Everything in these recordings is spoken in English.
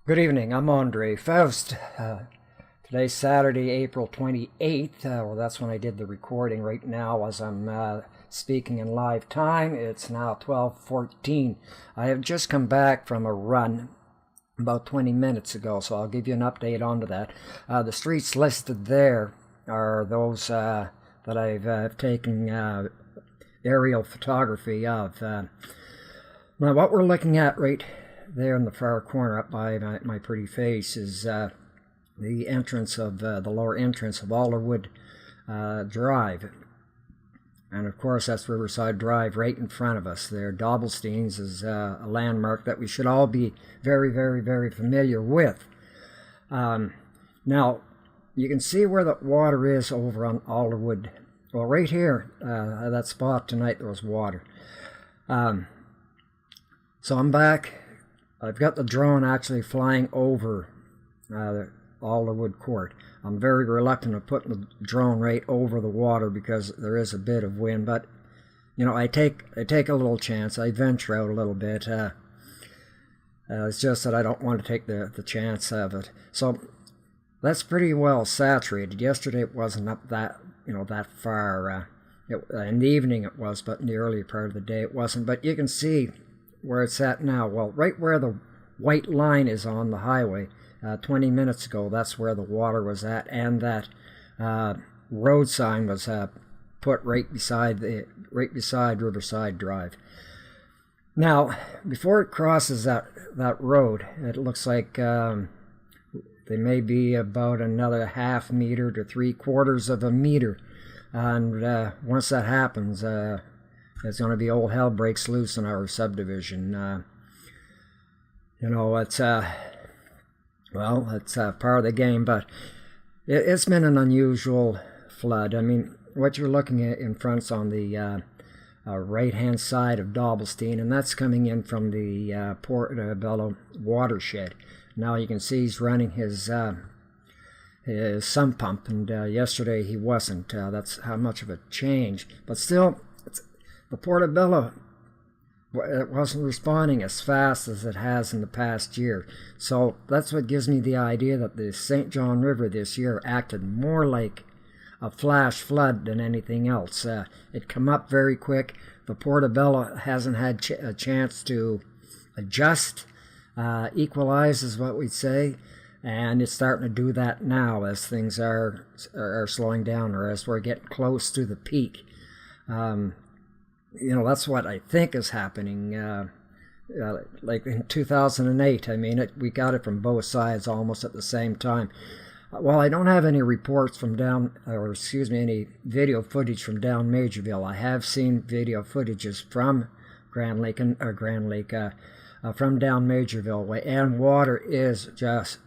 Good evening, I'm Andre Faust. Today's Saturday, April 28th. Well, that's when I did the recording. Right now, as I'm speaking in live time, it's now 12:14. I have just come back from a run about 20 minutes ago, so I'll give you an update onto that. The streets listed there are those that I've taken aerial photography of. Now, what we're looking at right there in the far corner up by my pretty face is the entrance of the lower entrance of Alderwood Drive. And of course that's Riverside Drive right in front of us there. Dobbelstein's is a landmark that we should all be very, very, very familiar with. Now, you can see where the water is over on Alderwood. Well, right here, that spot tonight, there was water. So I'm back. I've got the drone actually flying over Alderwood Court. I'm very reluctant of putting the drone right over the water because there is a bit of wind, but you know, I take a little chance. I venture out a little bit. It's just that I don't want to take the chance of it. So that's pretty well saturated. Yesterday it wasn't up that that far. In the evening it was, but in the early part of the day it wasn't. But you can see where it's at now. Well, right where the white line is on the highway, 20 minutes ago, that's where the water was at, and that road sign was put right beside Riverside Drive. Now, before it crosses that road, it looks like they may be about another half meter to 3/4 of a meter, and once that happens, it's going to be old hell breaks loose in our subdivision. It's it's part of the game, but it's been an unusual flood. I mean, what you're looking at in front's on the right-hand side of Dobbelstein, and that's coming in from the Portobello watershed. Now you can see he's running his sump pump, and yesterday he wasn't. That's how much of a change. But still, the Portobello, it wasn't responding as fast as it has in the past year. So that's what gives me the idea that the St. John River this year acted more like a flash flood than anything else. It come up very quick. The Portobello hasn't had a chance to adjust, equalize is what we'd say, and it's starting to do that now as things are slowing down, or as we're getting close to the peak. That's what I think is happening. Like in 2008, I mean, we got it from both sides almost at the same time. Well, I don't have any reports from any video footage from down Majorville. I have seen video footages from from down Majorville way, and water is just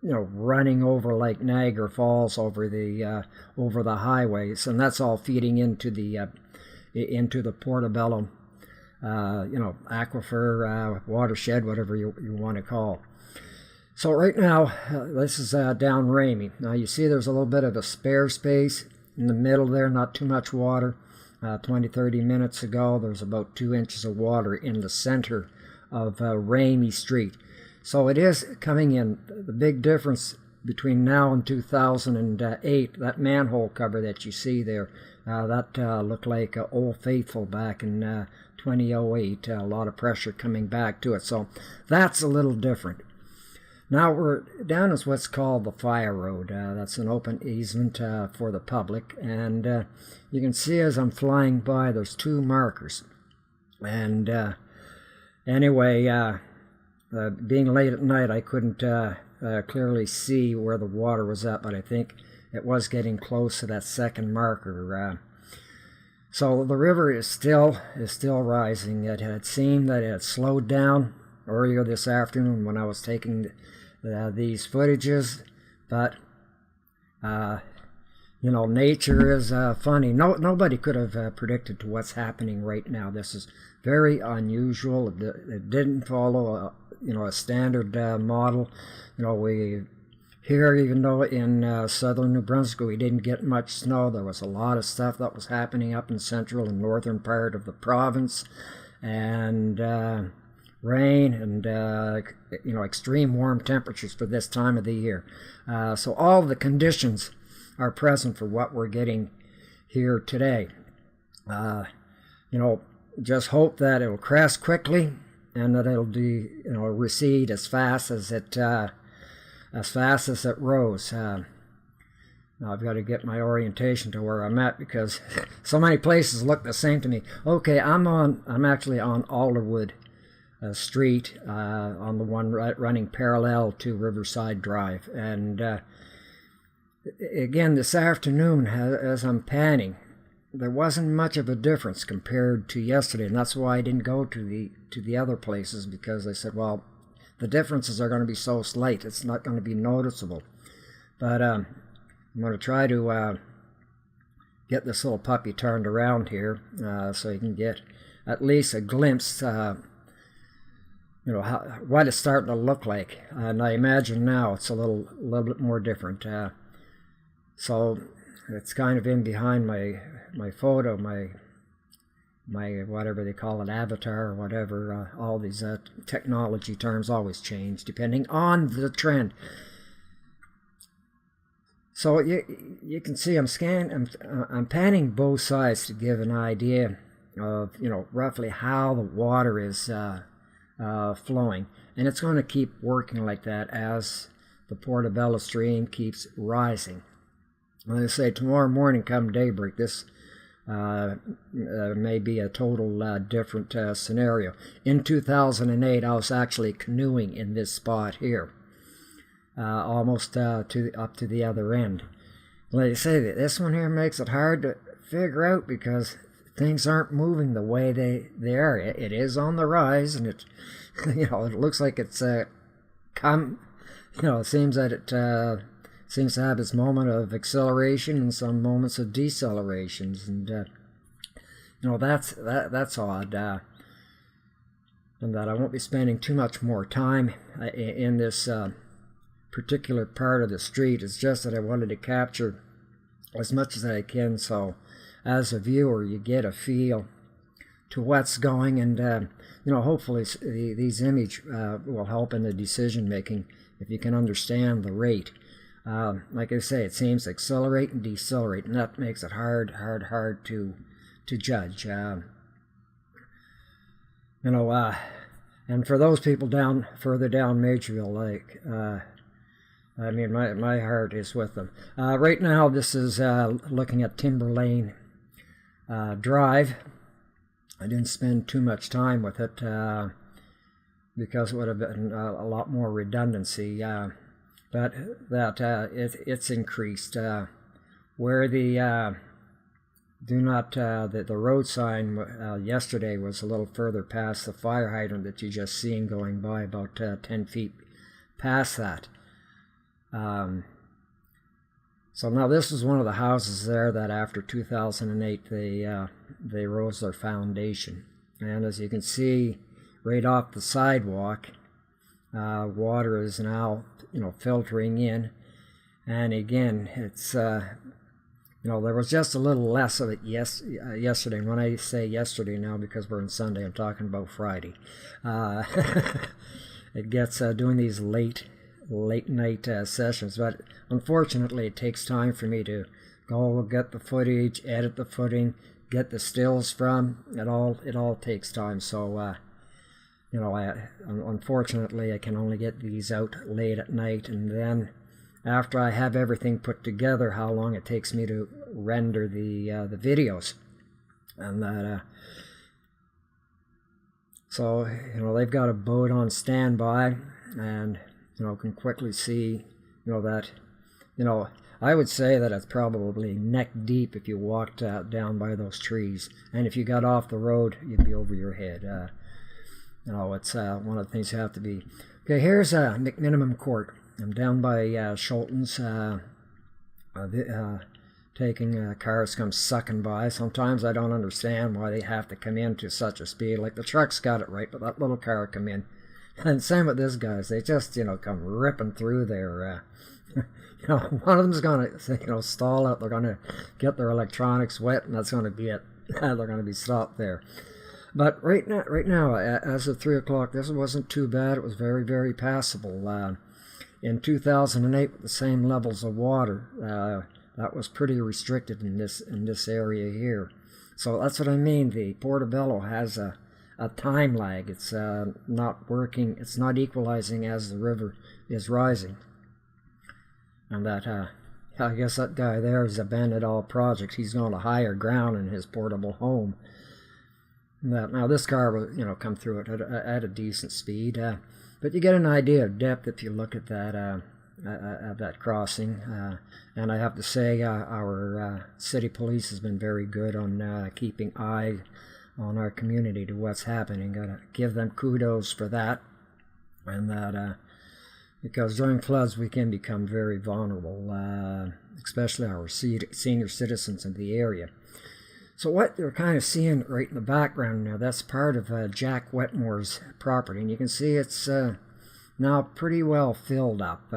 running over like Niagara Falls over the highways, and that's all feeding into the Portobello, aquifer, watershed, whatever you want to call. So right now, this is down Ramey. Now you see there's a little bit of a spare space in the middle there, not too much water. 20-30 minutes ago, there's about 2 inches of water in the center of Ramey Street. So it is coming in. The big difference between now and 2008, that manhole cover that you see there, that looked like Old Faithful back in 2008. A lot of pressure coming back to it. So that's a little different. Now we're down as what's called the Fire Road. That's an open easement for the public. And you can see as I'm flying by, there's 2 markers. And anyway, being late at night, I couldn't clearly see where the water was at, but I think it was getting close to that second marker. So the river is still rising. It had seemed that it had slowed down earlier this afternoon when I was taking these footages, but nature is funny. Nobody could have predicted to what's happening right now. This is very unusual. It didn't follow a standard model. We here, even though in southern New Brunswick we didn't get much snow, there was a lot of stuff that was happening up in central and northern part of the province, and rain and extreme warm temperatures for this time of the year. So all the conditions are present for what we're getting here today. Just hope that it'll crest quickly and that it'll recede as fast as it rose. Now I've got to get my orientation to where I'm at because so many places look the same to me. Okay, I'm actually on Alderwood Street, on the one running parallel to Riverside Drive, and again this afternoon as I'm panning, there wasn't much of a difference compared to yesterday, and that's why I didn't go to the other places, because I said, well, the differences are going to be so slight, it's not going to be noticeable. But I'm going to try to get this little puppy turned around here so you can get at least a glimpse, what it's starting to look like. And I imagine now it's a little bit more different. So it's kind of in behind my photo, my whatever they call it, avatar or whatever. All these technology terms always change depending on the trend. So you can see I'm panning both sides to give an idea of roughly how the water is flowing, and it's going to keep working like that as the Portobello stream keeps rising. Like I say, tomorrow morning come daybreak, this may be a total different scenario. In 2008, I was actually canoeing in this spot here, almost up to the other end. Like I say, this one here makes it hard to figure out because things aren't moving the way they are. It is on the rise, and it it looks like it's it seems that it seems to have its moment of acceleration and some moments of decelerations, and that's odd. And that I won't be spending too much more time in this particular part of the street. It's just that I wanted to capture as much as I can, so as a viewer you get a feel to what's going, and hopefully these images will help in the decision making if you can understand the rate. Like I say, it seems to accelerate and decelerate, and that makes it hard to judge. And for those people further down Majorville Lake, my heart is with them. Right now, this is looking at Timber Lane Drive. I didn't spend too much time with it because it would have been a lot more redundancy. But that it's increased. Where the the road sign yesterday was a little further past the fire hydrant that you just seen going by, about 10 feet past that. So now this is one of the houses there that after 2008 they rose their foundation, and as you can see right off the sidewalk, water is now filtering in, and again it's there was just a little less of it yesterday. And when I say yesterday now, because we're on Sunday, I'm talking about Friday. It gets doing these late night sessions, but unfortunately it takes time for me to go get the footage, edit the footing, get the stills from it. All takes time, so unfortunately I can only get these out late at night, and then after I have everything put together, how long it takes me to render the videos. And that so they've got a boat on standby, and can quickly see that I would say that it's probably neck deep if you walked down by those trees, and if you got off the road you'd be over your head. It's one of the things you have to be. Okay, here's McMinimum Court. I'm down by Schulten's, taking cars come sucking by. Sometimes I don't understand why they have to come in to such a speed. Like the truck's got it right, but that little car come in. And same with this guys. They just come ripping through there. One of them's gonna stall out. They're gonna get their electronics wet, and that's gonna be it. They're gonna be stopped there. But right now, as of 3 o'clock, this wasn't too bad. It was very, very passable. In 2008, with the same levels of water, that was pretty restricted in this area here. So that's what I mean. The Portobello has a time lag. It's not working. It's not equalizing as the river is rising. And that I guess that guy there has abandoned all projects. He's gone to higher ground in his portable home. Now this car will, come through it at a decent speed, but you get an idea of depth if you look at that crossing. And I have to say, our city police has been very good on keeping eye on our community to what's happening. Gotta give them kudos for that, and that because during floods we can become very vulnerable, especially our senior citizens in the area. So what you're kind of seeing right in the background now, that's part of Jack Wetmore's property. And you can see it's now pretty well filled up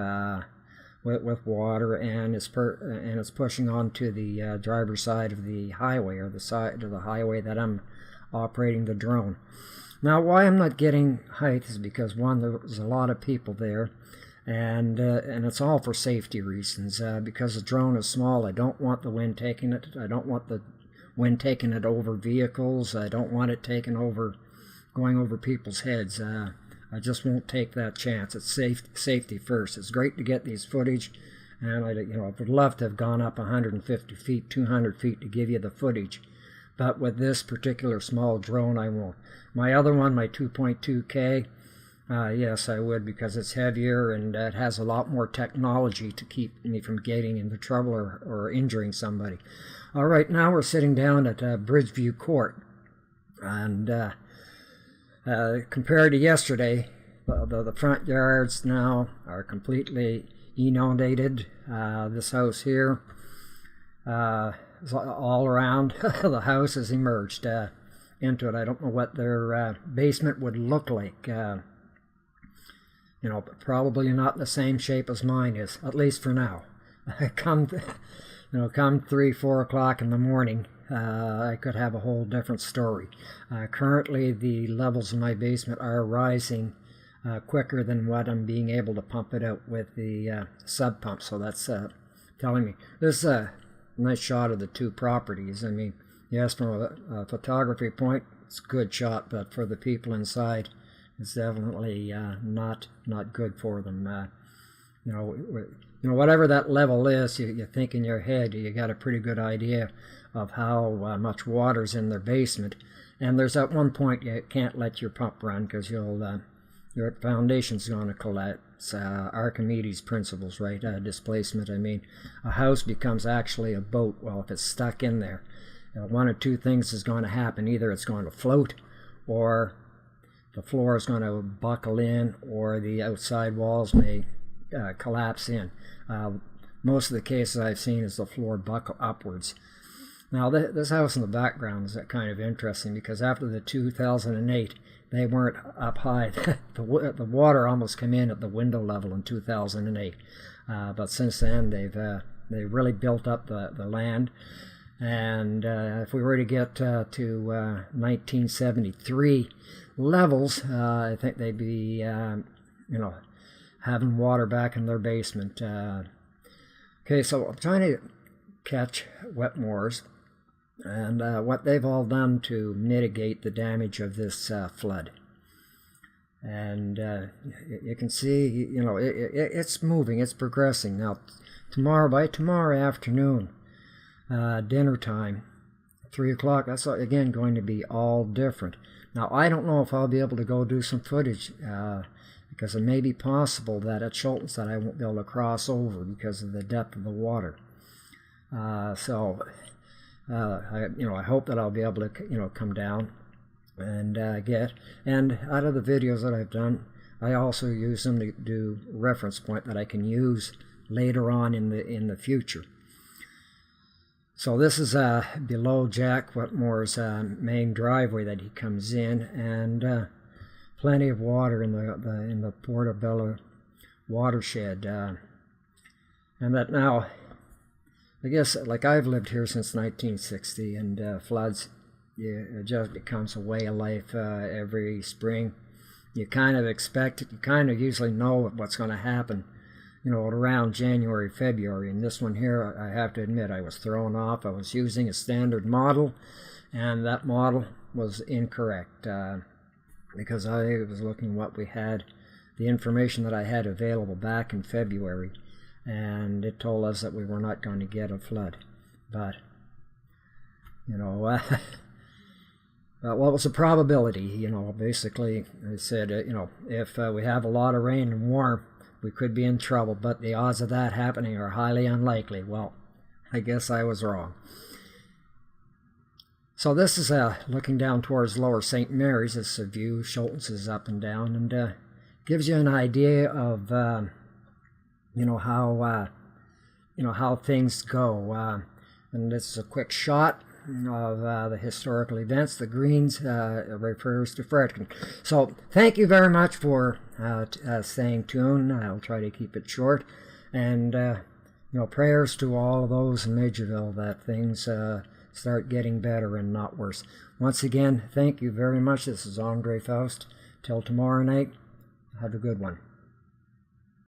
with water, and it's pushing onto the driver's side of the highway, or the side of the highway that I'm operating the drone. Now why I'm not getting height is because, one, there's a lot of people there, and it's all for safety reasons. Because the drone is small, I don't want the wind taking it. I don't want the when taking it over vehicles. I don't want it going over people's heads. I just won't take that chance. It's safety first. It's great to get these footage, and I would love to have gone up 150 feet, 200 feet to give you the footage. But with this particular small drone, I won't. My other one, my 2.2K, yes, I would, because it's heavier and it has a lot more technology to keep me from getting into trouble or injuring somebody. All right, now we're sitting down at Bridgeview Court, and compared to yesterday, the front yards now are completely inundated. This house here, all around the house has emerged into it. I don't know what their basement would look like. Probably not the same shape as mine is, at least for now. Come 3, 4 o'clock in the morning, I could have a whole different story. Currently, the levels in my basement are rising quicker than what I'm being able to pump it out with the sub pump. So that's telling me. This is a nice shot of the two properties. I mean, yes, from a photography point, it's a good shot, but for the people inside, it's definitely not good for them. Whatever that level is, you think in your head, you got a pretty good idea of how much water's in their basement. And there's at one point you can't let your pump run because your foundation's going to collapse. Archimedes principles, right? Displacement. I mean, a house becomes actually a boat. Well, if it's stuck in there, one or two things is going to happen. Either it's going to float, or the floor is going to buckle in, or the outside walls may collapse in. Most of the cases I've seen is the floor buckle upwards. Now this house in the background is kind of interesting, because after the 2008, they weren't up high. The water almost came in at the window level in 2008, but since then they really built up the land. And if we were to get to 1973 levels, I think they'd be having water back in their basement. Okay, so I'm trying to catch Wetmore's and what they've all done to mitigate the damage of this flood. And you can see, it's moving, it's progressing. Now, by tomorrow afternoon, dinner time, 3 o'clock, that's again going to be all different. Now, I don't know if I'll be able to go do some footage, because it may be possible that at Schultens that I won't be able to cross over because of the depth of the water. I hope that I'll be able to, come down and and out of the videos that I've done, I also use them to do reference point that I can use later on in the future. So this is below Jack Wetmore's main driveway that he comes in, and plenty of water in the Portobello watershed, and that now, I guess, like I've lived here since 1960, and floods, it just becomes a way of life every spring. You kind of expect it. You kind of usually know what's going to happen, you know, around January, February. And this one here, I have to admit, I was thrown off. I was using a standard model, and that model was incorrect because I was looking what we had, the information that I had available back in February, and it told us that we were not going to get a flood. But, you know, what was the probability? You know, basically, I said, you know, if we have a lot of rain and warm, we could be in trouble, but the odds of that happening are highly unlikely. Well, I guess I was wrong. So this is looking down towards Lower St. Mary's. This is a view. Schultens is up and down, and gives you an idea of you know, how things go. And this is a quick shot of the historical events. The greens refers to Fredericton. So thank you very much for staying tuned. I'll try to keep it short, and you know, prayers to all of those in Majorville that things start getting better and not worse. Once again, thank you very much. This is Andre Faust. Till tomorrow night, have a good one.